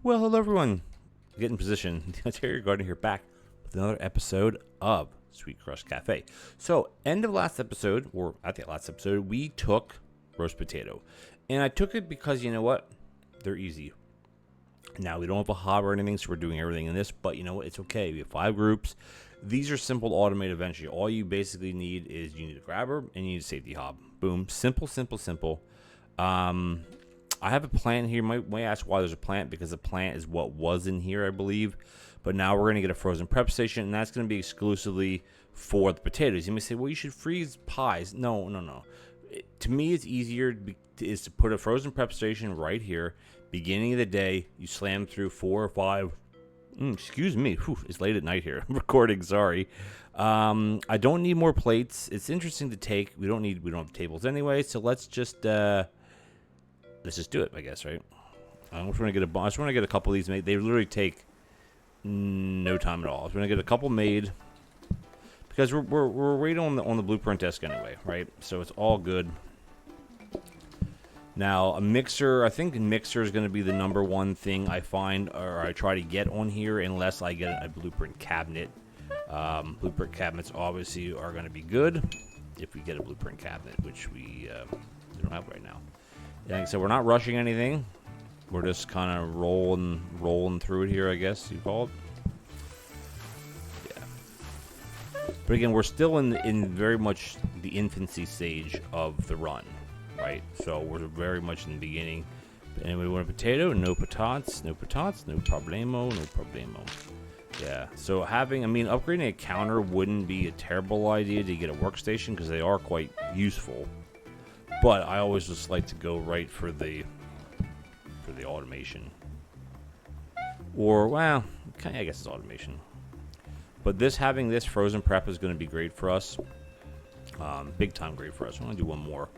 Well, hello everyone. Get in position. The Ontario Gardener here, back with another episode of Sweet Crust Cafe. So, end of last episode, or at the last episode, we took roast potato. And I took it because, you know what? They're easy. Now, we don't have a hob or anything, so we're doing everything in this, but you know what? It's okay. We have 5 groups. These are simple automated eventually. All you basically need is you need a grabber and you need a safety hob. Boom. Simple, simple, simple. I have a plant here. You might ask why there's a plant, because the plant is what was in here, I believe. But now we're going to get a frozen prep station, and that's going to be exclusively for the potatoes. You may say, well, you should freeze pies. No. To me, it's easier to put a frozen prep station right here. Beginning of the day, you slam through 4 or 5. Excuse me. Whew, it's late at night here. I'm recording. Sorry. I don't need more plates. It's interesting to take. We don't have tables anyway, so let's just do it, I guess, right? I just want to get a couple of these made. They literally take no time at all. I just want to get a couple made because we're waiting on the blueprint desk anyway, right? So it's all good. Now, a mixer, I think a mixer is going to be the number one thing I find, or I try to get on here, unless I get a blueprint cabinet. Blueprint cabinets obviously are going to be good if we get a blueprint cabinet, which we don't have right now. Like I said, we're not rushing anything. We're just kind of rolling through it here, I guess you call it. Yeah. But again, we're still in very much the infancy stage of the run, right? So we're very much in the beginning. Anybody want a potato? No patatas, no problemo, no problemo. Yeah. So upgrading a counter wouldn't be a terrible idea to get a workstation, because they are quite useful. But I always just like to go right for the automation. Or, well, I guess it's automation. But having this frozen prep is going to be great for us. Big time great for us. I want to do one more.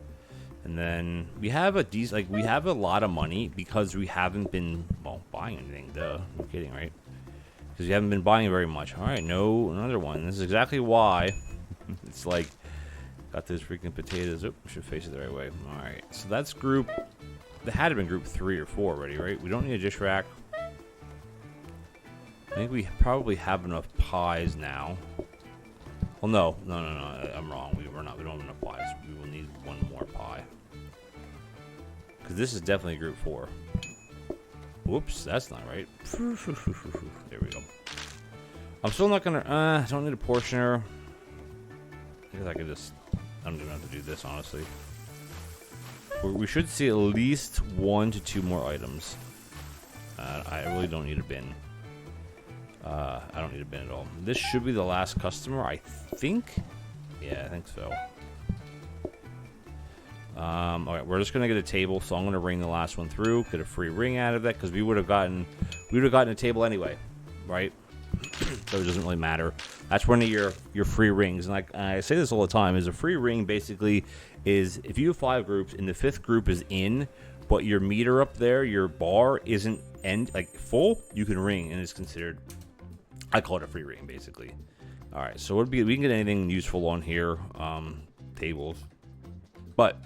And then we have we have a lot of money because we haven't been, buying anything. Duh. I'm kidding, right? Because we haven't been buying very much. All right, another one. This is exactly why it's like, got those freaking potatoes. Oh, we should face it the right way. All right, so that's group. That had to been group 3 or 4 already, right? We don't need a dish rack. I think we probably have enough pies now. Well, no. I'm wrong. We don't have enough pies. We will need one more pie. Because this is definitely group 4. Whoops, that's not right. There we go. I'm still not gonna. I don't need a portioner. I guess I could just. I'm gonna have to do this, honestly. We should see at least 1 to 2 more items. I really don't need a bin. I don't need a bin at all. This should be the last customer, I think. Yeah, I think so. Alright, we're just gonna get a table, so I'm gonna ring the last one through, get a free ring out of that, because we would have gotten a table anyway, right? So it doesn't really matter. That's one of your free rings. And like I say this all the time, is a free ring basically is if you have 5 groups and the 5th group is in, but your meter up there, your bar isn't full, you can ring and it's considered, I call it a free ring basically. All right, so we can get anything useful on here, tables, but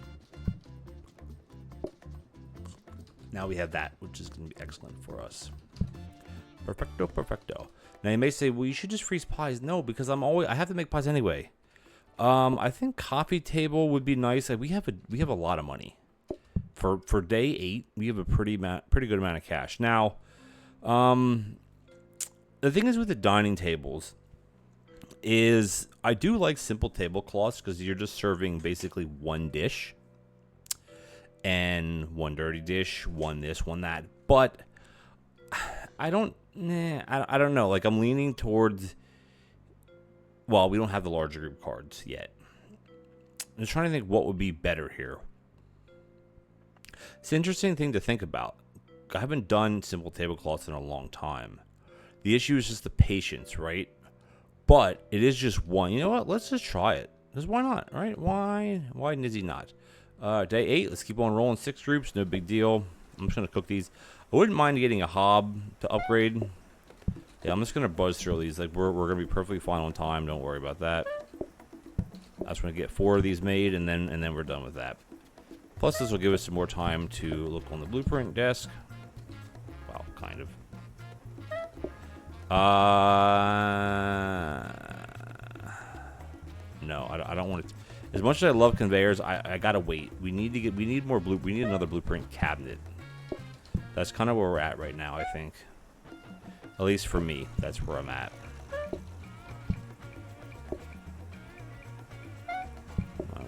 now we have that, which is going to be excellent for us. Perfecto. Now you may say, well, you should just freeze pies. No, because I have to make pies anyway. I think coffee table would be nice. Like we have a lot of money for day 8. We have a pretty good amount of cash. Now, the thing is with the dining tables is I do like simple tablecloths, because you're just serving basically one dish and one dirty dish, one this, one that. But I don't know. Like I'm leaning towards. Well, we don't have the larger group cards yet. I'm just trying to think what would be better here. It's an interesting thing to think about. I haven't done simple tablecloths in a long time. The issue is just the patience, right? But it is just one. You know what? Let's just try it. Because why not, right? Why nizzy not? Day 8, let's keep on rolling. 6 groups, no big deal. I'm just going to cook these. I wouldn't mind getting a hob to upgrade. Yeah, I'm just going to buzz through these. Like, we're going to be perfectly fine on time. Don't worry about that. I just want to get 4 of these made, and then we're done with that. Plus, this will give us some more time to look on the blueprint desk. Well, kind of. No, I don't want it. As much as I love conveyors, I gotta wait. We need another blueprint cabinet. That's kind of where we're at right now, I think. At least for me, that's where I'm at.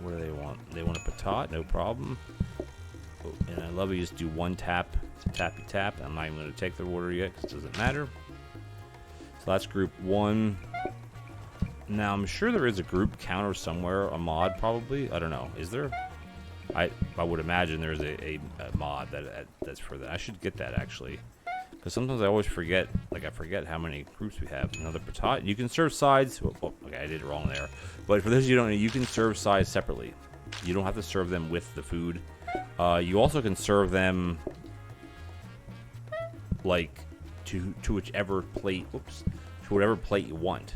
What do they want? They want a patat, no problem. Oh, and I love it. You just do one tap, tappy tap. I'm not even going to take the order yet because it doesn't matter. So that's group 1. Now I'm sure there is a group counter somewhere, a mod probably. I don't know. Is there? I would imagine there's a mod that's for that. I should get that actually, because sometimes I always forget. Like I forget how many groups we have. Another patat. You can serve sides. Oh, okay, I did it wrong there. But for those of you who don't know, you can serve sides separately. You don't have to serve them with the food. You also can serve them like to whichever plate. Oops, to whatever plate you want.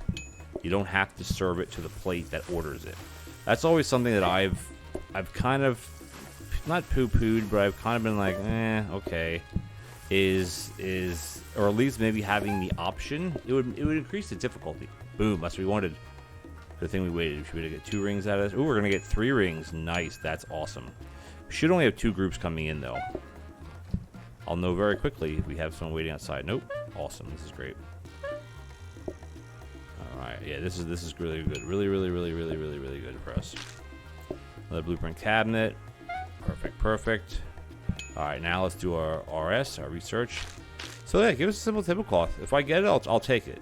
You don't have to serve it to the plate that orders it. That's always something that I've kind of not poo-pooed, but I've kind of been like, okay. Or at least maybe having the option, it would increase the difficulty. Boom, that's what we wanted. Good thing we waited. Should we get 2 rings out of this? Ooh, we're gonna get 3 rings. Nice, that's awesome. We should only have 2 groups coming in though. I'll know very quickly if we have someone waiting outside. Nope. Awesome. This is great. All right. Yeah, this is really good. Really good for us. Another blueprint cabinet. Perfect. All right, now let's do our RS, our research. So yeah, give us a simple tablecloth. If I get it, I'll take it.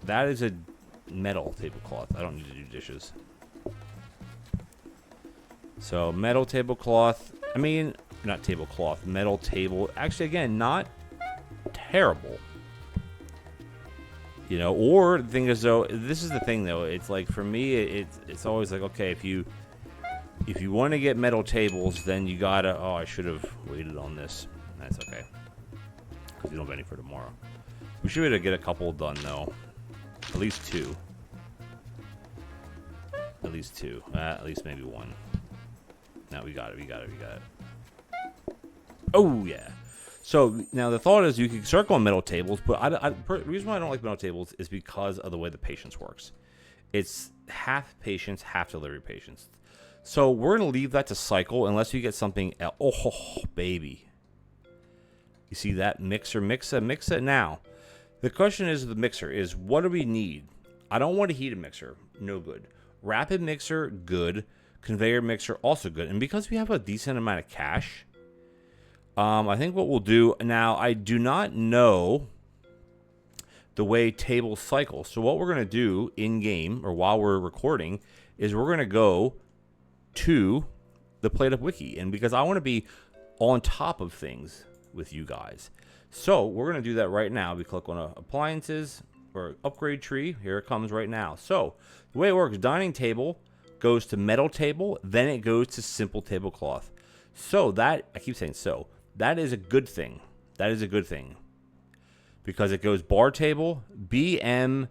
That is a metal tablecloth. I don't need to do dishes. So metal tablecloth. I mean, not tablecloth. Metal table. Actually, again, not terrible. You know, or the thing is though, this is the thing though. It's like for me, it's always like, okay, if you want to get metal tables, then you gotta. Oh, I should have waited on this. That's okay, because you don't have any for tomorrow. We should be able to get a couple done though. At least 2. At least 2. At least maybe 1. No, we got it. Oh yeah. So now the thought is you can circle on metal tables, but the reason why I don't like metal tables is because of the way the patience works. It's half patience, half delivery patience. So we're going to leave that to cycle unless you get something else. Oh, baby. You see that? Mix it now. The question is the mixer is what do we need? I don't want a heated mixer. No good. Rapid mixer, good. Conveyor mixer, also good. And because we have a decent amount of cash, I think what we'll do now, I do not know the way tables cycle. So what we're going to do in game or while we're recording is we're going to go to the PlateUp wiki, and because I want to be on top of things with you guys, so we're going to do that right now. We click on appliances or upgrade tree. Here it comes right now. So the way it works, dining table goes to metal table, then it goes to simple tablecloth. So that, I keep saying so, that is a good thing. That is a good thing because it goes bar table, BMSF.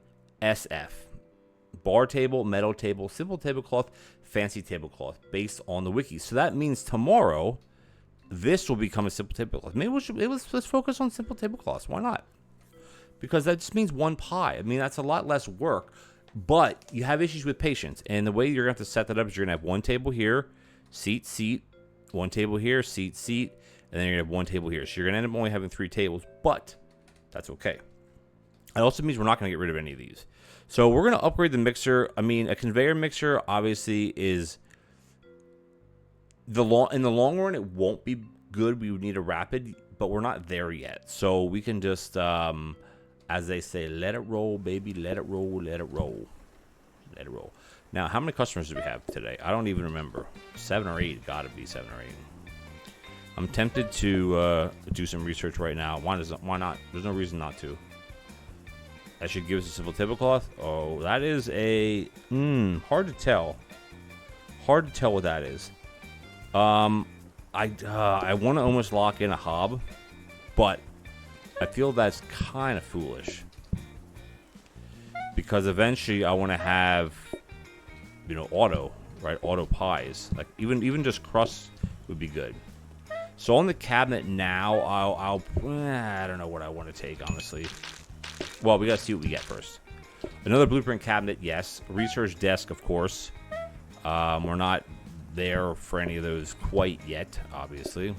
Bar table, metal table, simple tablecloth, fancy tablecloth, based on the wiki. So that means tomorrow, this will become a simple tablecloth. Maybe let's focus on simple tablecloths. Why not? Because that just means 1 pie. I mean, that's a lot less work, but you have issues with patience. And the way you're going to have to set that up is you're going to have 1 table here, seat, 1 table here, seat, and then you're going to have 1 table here. So you're going to end up only having 3 tables, but that's okay. It also means we're not going to get rid of any of these. So we're going to upgrade the mixer. I mean, a conveyor mixer obviously is in the long run, it won't be good. We would need a rapid, but we're not there yet. So we can just, as they say, let it roll, baby. Let it roll. Now, how many customers do we have today? I don't even remember. 7 or 8. Got to be 7 or 8. I'm tempted to do some research right now. Why not? There's no reason not to. That should give us a simple tablecloth. Oh, that is a hard to tell. Hard to tell what that is. I want to almost lock in a hob, but I feel that's kind of foolish because eventually I want to have, auto, right? Auto pies, like even just crust would be good. So on the cabinet now, I don't know what I want to take, honestly. Well, we got to see what we get first. Another blueprint cabinet, yes. Research desk, of course. We're not there for any of those quite yet, obviously.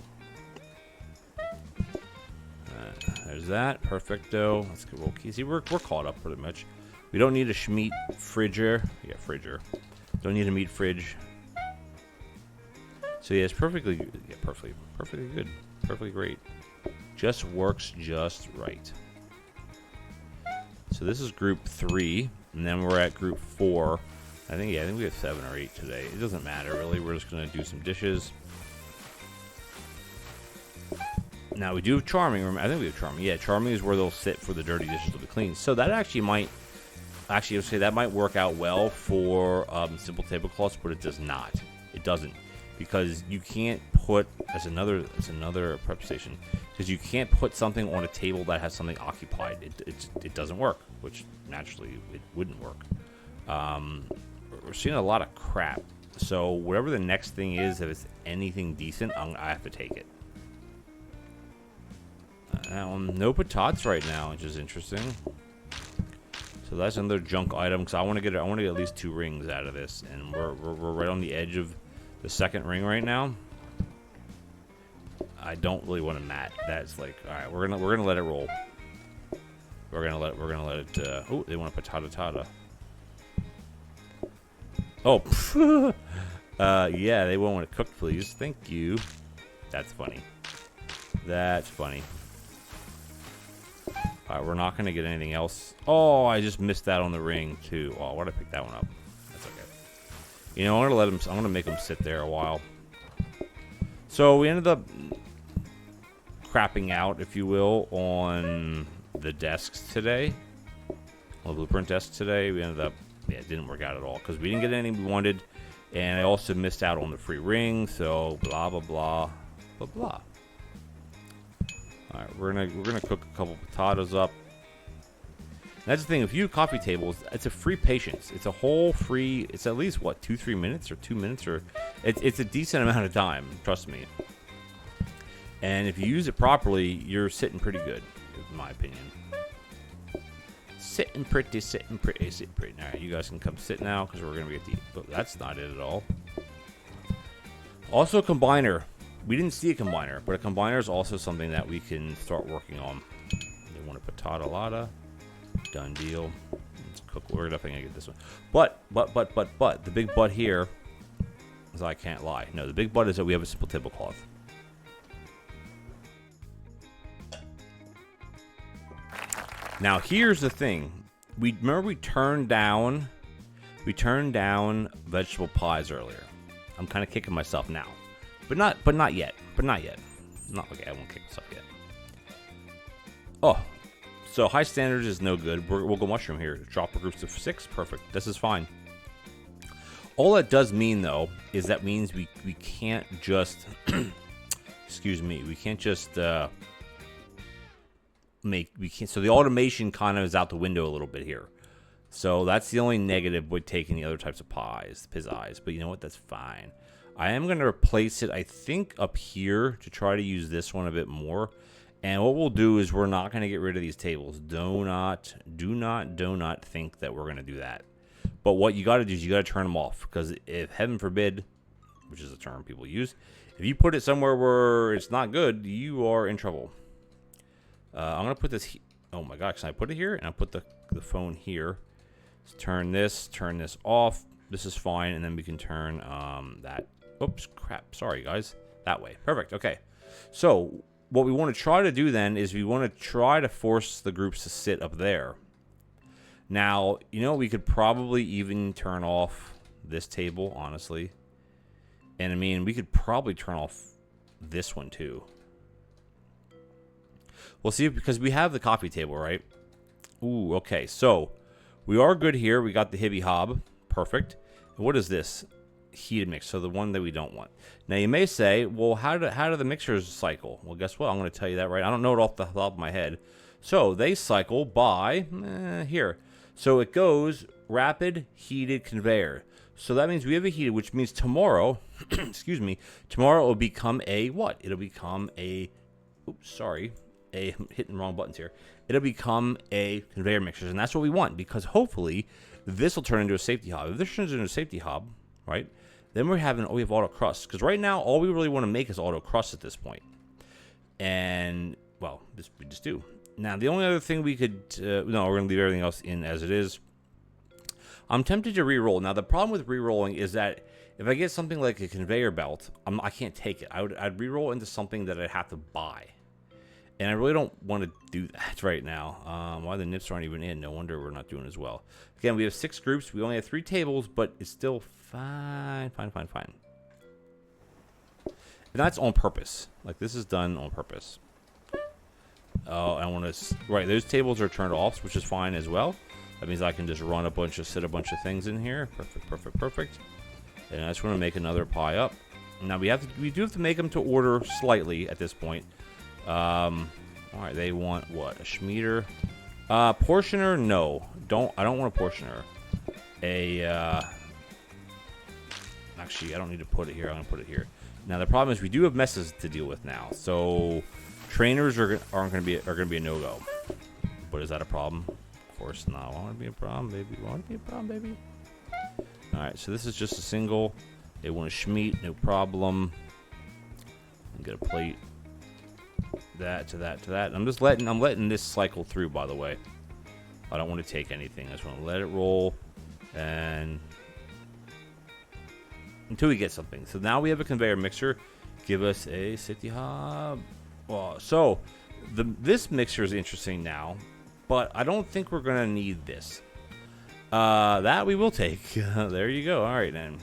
There's that. Perfecto. Let's go roll keys. See, we're caught up pretty much. We don't need a Schmeat fridger. Yeah, fridger. Don't need a meat fridge. So yeah, it's perfectly good. Yeah, perfectly good. Perfectly great. Just works just right. So this is group 3, and then we're at group 4. I think we have 7 or 8 today. It doesn't matter really. We're just gonna do some dishes. Now we do have charming. I think we have charming. Yeah, charming is where they'll sit for the dirty dishes to be cleaned. So that actually might, I would say that might work out well for simple tablecloths, but it does not. It doesn't, because you can't put as another prep station, because you can't put something on a table that has something occupied. It doesn't work, which naturally it wouldn't work. We're seeing a lot of crap. So whatever the next thing is, if it's anything decent, I have to take it. No patatas right now, which is interesting. So that's another junk item, because I want to get at least 2 rings out of this, and we're right on the edge of the second ring right now. I don't really want to mat. That's like, all right, we're gonna let it roll. We're gonna let it. Oh, they want a patata. Oh, yeah, they won't want it cooked, please. Thank you. That's funny. That's funny. Alright, we're not going to get anything else. Oh, I just missed that on the ring, too. Oh, why'd I pick that one up? That's okay. You know, I'm going to make them sit there a while. So, we ended up crapping out, if you will, on the desks today. On the blueprint desks today. We ended up, yeah, it didn't work out at all, because we didn't get anything we wanted. And I also missed out on the free ring, so blah, blah, blah, blah, blah. All right, we're gonna cook a couple potatoes up. And that's the thing. If you do coffee tables, it's a free patience. It's a whole free. It's at least what 2-3 minutes or 2 minutes, or it's a decent amount of time. Trust me. And if you use it properly, you're sitting pretty good, in my opinion. Sitting pretty. All right, you guys can come sit now, because we're gonna get the. But that's not it at all. Also, a combiner. We didn't see a combiner, but a combiner is also something that we can start working on. They want a patata lotta. Done deal. Let's cook. We're definitely gonna get this one. But the big but here is I can't lie. No, the big but is that we have a simple tablecloth. Now here's the thing. We turned down vegetable pies earlier. I'm kind of kicking myself now. But not yet. Not okay. I won't kick myself yet. Oh, so high standards is no good. We'll go mushroom here. Drop our groups to 6. Perfect. This is fine. All that does mean, though, is that means we can't just excuse me. We can't just so the automation kind of is out the window a little bit here. So that's the only negative with taking the other types of pies, pizzazz. But you know what? That's fine. I am going to replace it, I think, up here to try to use this one a bit more. And what we'll do is we're not going to get rid of these tables. Do not think that we're going to do that. But what you got to do is you got to turn them off. Because if, heaven forbid, which is a term people use, if you put it somewhere where it's not good, you are in trouble. I'm going to put this, oh my gosh, can I put it here? And I'll put the phone here. Let's turn this off. This is fine. And then we can turn that. Oops, crap. Sorry, guys. That way. Perfect. Okay. So what we want to try to do then is we want to try to force the groups to sit up there. Now, you know, we could probably even turn off this table, honestly. And I mean, we could probably turn off this one too. We'll see, because we have the coffee table, right? Ooh, okay. So we are good here. We got the hibby hob. Perfect. And what is this? Heated mix, so the one that we don't want. Now you may say, well, how do the mixers cycle? Well, guess what? I'm going to tell you that right. I don't know it off the top of my head. So they cycle by here. So it goes rapid heated conveyor. So that means we have it heated, which means tomorrow, excuse me, tomorrow it will become a what? It'll become a, oops, sorry, I'm hitting the wrong buttons here. It'll become a conveyor mixer, and that's what we want, because hopefully this will turn into a safety hob. If this turns into a safety hob, right, then we have auto crust, because right now all we really want to make is auto crust at this point. And, well, we just do. Now, the only other thing we could, no, we're going to leave everything else in as it is. I'm tempted to re-roll. Now, the problem with re-rolling is that if I get something like a conveyor belt, I can't take it. I'd re-roll into something that I'd have to buy. And I really don't want to do that right now. Why the nips aren't even in? No wonder we're not doing as well. Again, we have 6 groups. We only have 3 tables, but it's still fine. And that's on purpose. Like, this is done on purpose. Oh, I want to... Right, those tables are turned off, which is fine as well. That means I can just sit a bunch of things in here. Perfect. And I just want to make another pie up. Now, we do have to make them to order slightly at this point. All right, they want what? A Schmieder? Portioner? No. I don't want a portioner. Actually, I don't need to put it here. I'm going to put it here. Now, the problem is we do have messes to deal with now. So, trainers are going to be a no-go. But is that a problem? Of course not. Want to be a problem, baby. All right, so this is just a single. They want a Schmied, no problem. Get a plate. That to that. I'm letting this cycle through, by the way. I don't want to take anything. I just want to let it roll and until we get something. So now we have a conveyor mixer. Give us a city hob. Well, so this mixer is interesting now, but I don't think we're gonna need this. That we will take. There you go. All right, then.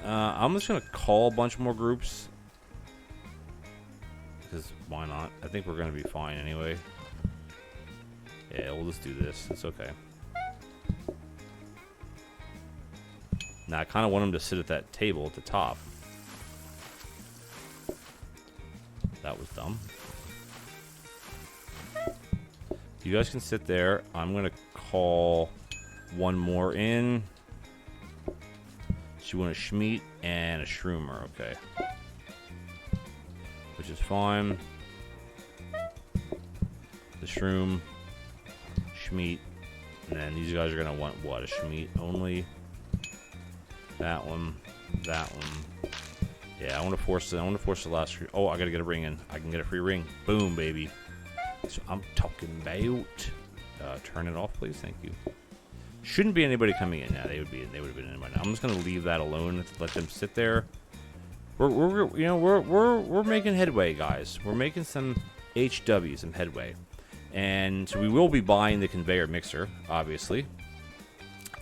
I'm just gonna call a bunch more groups. Because why not? I think we're going to be fine anyway. Yeah, we'll just do this. It's okay. Now, I kind of want him to sit at that table at the top. That was dumb. You guys can sit there. I'm going to call one more in. So you want a Schmied and a Shroomer. Okay. Which is fine. The Shroom, Schmied, and then these guys are gonna want what? A Schmied only. That one. Yeah, I want to force the last. Oh, I gotta get a ring in. I can get a free ring. Boom, baby. So I'm talking about. Turn it off, please. Thank you. Shouldn't be anybody coming in now. They would have been in by now. I'm just gonna leave that alone. Let them sit there. We're making headway, guys. We're making some some headway, and so we will be buying the conveyor mixer, obviously.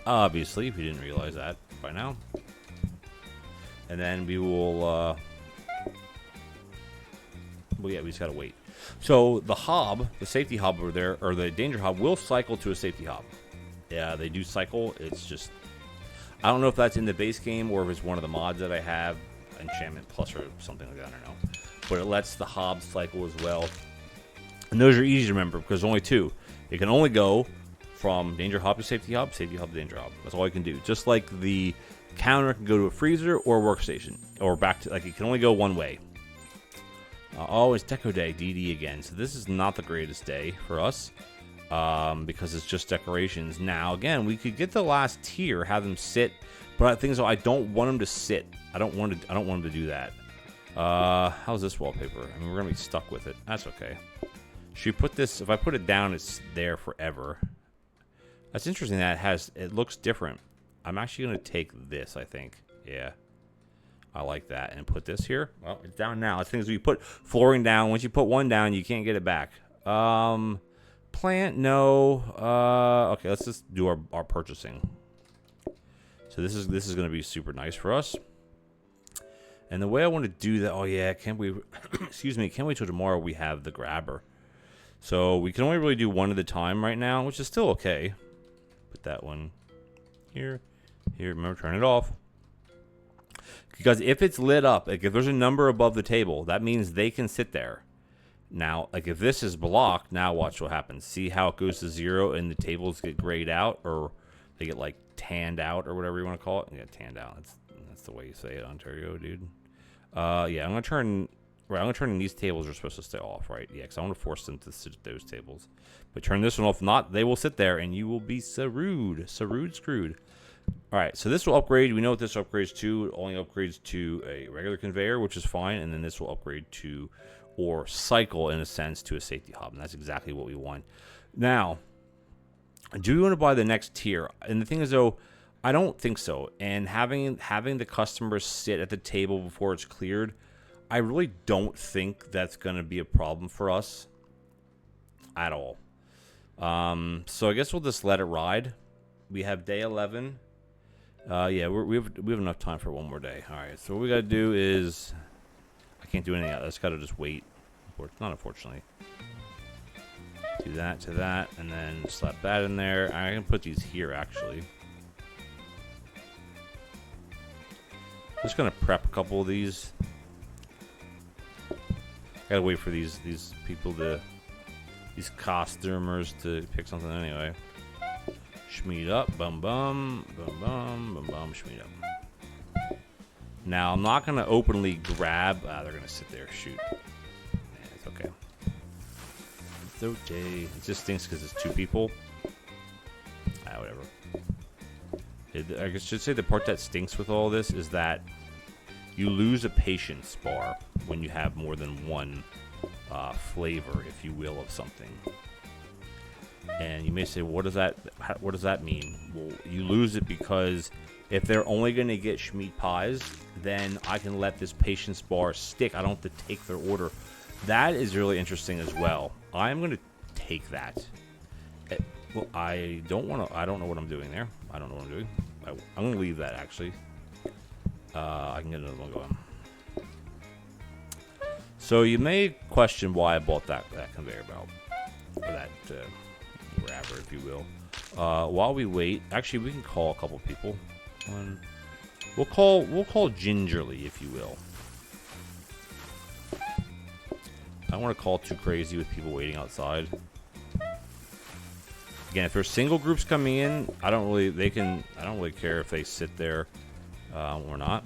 Obviously, if you didn't realize that by now. And then we will. Well, yeah, we just gotta wait. So the hob, the safety hob over there, or the danger hob, will cycle to a safety hob. Yeah, they do cycle. It's just, I don't know if that's in the base game or if it's one of the mods that I have. Enchantment Plus or something like that, I don't know. But it lets the hob cycle as well. And those are easy to remember because there's only 2. It can only go from danger hob to safety hob to danger hob. That's all I can do. Just like the counter can go to a freezer or a workstation. Or back to, like, it can only go one way. Oh, it's Deco Day, DD again. So this is not the greatest day for us. Because it's just decorations. Now, again, we could get the last tier, have them sit. But the thing is, I don't want them to sit. I don't want them to do that. How's this wallpaper? I mean, we're gonna be stuck with it. That's okay. Should we put this? If I put it down, it's there forever. That's interesting. That it looks different. I'm actually gonna take this. I think. Yeah, I like that. And put this here. Well, it's down now. The thing is, you put flooring down. Once you put one down, you can't get it back. Plant, no. Okay, let's just do our purchasing. So this is going to be super nice for us. And the way I want to do that, oh yeah, can't we, excuse me, can't wait till tomorrow we have the grabber. So we can only really do one at a time right now, which is still okay. Put that one here, remember, turn it off. Because if it's lit up, like if there's a number above the table, that means they can sit there. Now, like if this is blocked, now watch what happens. See how it goes to 0 and the tables get grayed out, or they get like tanned out or whatever you want to call it. Yeah, tanned out. That's the way you say it, Ontario, dude. Yeah, I'm gonna turn these tables are supposed to stay off, right? Yeah, because I want to force them to sit at those tables. But turn this one off. Not, they will sit there, and you will be screwed. Screwed. All right, so this will upgrade. We know what this upgrades to. It only upgrades to a regular conveyor, which is fine. And then this will upgrade to, or cycle in a sense, to a safety hub. And that's exactly what we want. Now, do we want to buy the next tier? And the thing is, though, I don't think so. And having the customers sit at the table before it's cleared, I really don't think that's going to be a problem for us at all. So I guess we'll just let it ride. We have day 11. Yeah, we have enough time for one more day. All right, so what we got to do is, I can't do anything else. I just got to just wait. Not unfortunately. Do that to that, and then slap that in there. I can put these here, actually. Just going to prep a couple of these. Gotta wait for these people to, these costumers to pick something anyway. Schmeed up, bum bum, bum bum, bum bum, schmeed up. Now I'm not gonna openly grab. They're gonna sit there. Shoot. Yeah, it's okay. It's okay. It just stinks because it's two people. Whatever. I guess I should say the part that stinks with all this is that you lose a patience bar when you have more than one flavor, if you will, of something. And you may say, what does that mean? Well, you lose it because if they're only going to get Schmeat pies, then I can let this patience bar stick. I don't have to take their order. That is really interesting as well. I'm going to take that. Well, I don't know what I'm doing there. I don't know what I'm doing. I'm going to leave that, actually. I can get another one going. So you may question why I bought that conveyor belt, or that grabber, if you will. While we wait, actually, we can call a couple people. We'll call gingerly, if you will. I don't want to call too crazy with people waiting outside. Again, if there's single groups coming in, I don't really care if they sit there or not.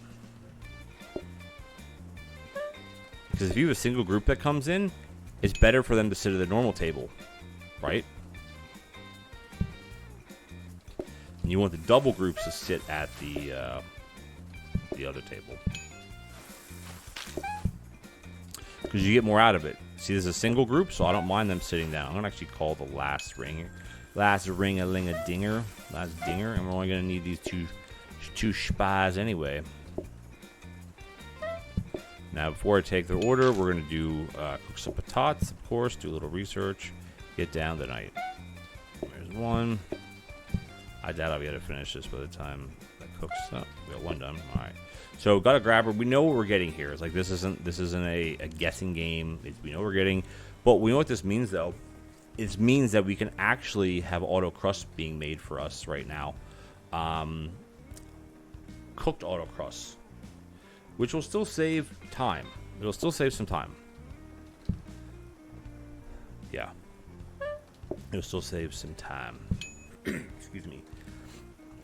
Because if you have a single group that comes in, it's better for them to sit at the normal table, right? And you want the double groups to sit at the other table, because you get more out of it. See, there's a single group, so I don't mind them sitting down. I'm gonna actually call the last ring-a-ling-a-dinger, and we're only gonna need these two spies anyway. Now, before I take their order, we're going to do cook some patatas, of course, do a little research, get down tonight. There's one. I doubt I'll be able to finish this by the time that cooks. Oh, we got one done. All right. So, got a grabber. We know what we're getting here. It's like this isn't a guessing game. We know what we're getting. But we know what this means, though. It means that we can actually have auto crust being made for us right now. Cooked auto crust, which will still save time. It'll still save some time. Yeah. It'll still save some time. Excuse me.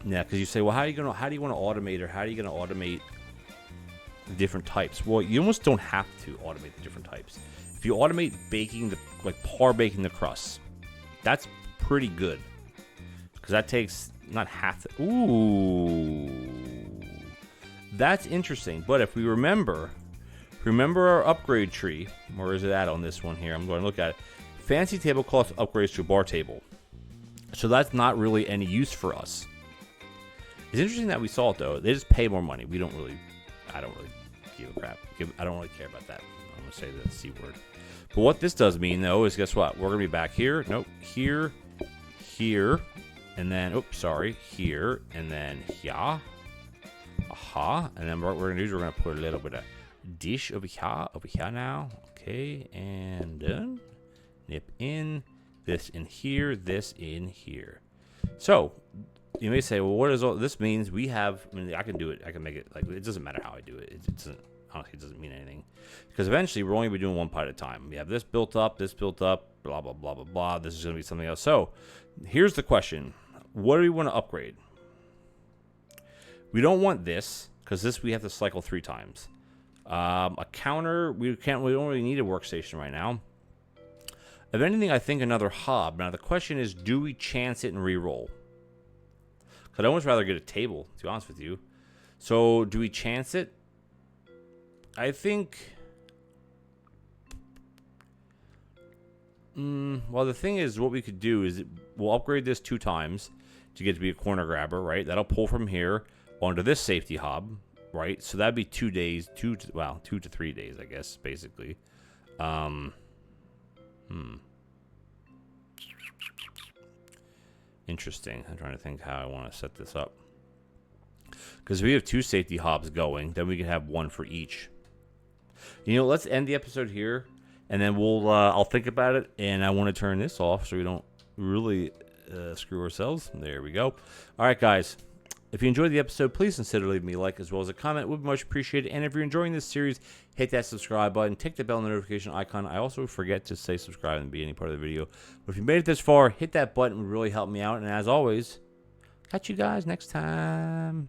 Yeah, because you say, well, how do you want to automate, or how are you going to automate the different types? Well, you almost don't have to automate the different types. If you automate baking, par baking the crust, that's pretty good. Because that takes not half the... Ooh. That's interesting. But if we remember our upgrade tree, where is it at on this one here? I'm going to look at it. Fancy tablecloth upgrades to a bar table. So that's not really any use for us. It's interesting that we saw it, though. They just pay more money. I don't really give a crap. I don't really care about that. I'm going to say the C word. But what this does mean, though, is guess what? We're going to be back here. Nope. Here. And then, here. And then here. Aha. And then what we're going to do is we're going to put a little bit of dish over here now. Okay. And done. Nip in. This in here. This in here. So, you may say, well, what does all this means? I can do it. I can make it, it doesn't matter how I do it. Honestly, it doesn't mean anything. Because eventually, we're only going to be doing one pot at a time. We have this built up, blah, blah, blah, blah, blah. This is going to be something else. So, here's the question. What do we want to upgrade? We don't want this, because this we have to cycle 3 times. A counter, we don't really need a workstation right now. If anything, I think another hob. Now, the question is, do we chance it and re-roll? I'd almost rather get a table, to be honest with you. So, do we chance it? I think... well, the thing is, what we could do is we'll upgrade this 2 times to get to be a corner grabber, right? That'll pull from here onto this safety hob, right? So that'd be 2 days, 2 to 3 days, I guess, basically. Interesting. I'm trying to think how I want to set this up. Because if we have 2 safety hobs going, then we can have 1 for each. You know, let's end the episode here, and then I'll think about it, and I want to turn this off so we don't really screw ourselves. There we go. All right, guys. If you enjoyed the episode, please consider leaving me a like as well as a comment. It would be much appreciated. And if you're enjoying this series, hit that subscribe button. Tick the bell notification icon. I also forget to say subscribe and be any part of the video. But if you made it this far, hit that button. It would really help me out. And as always, catch you guys next time.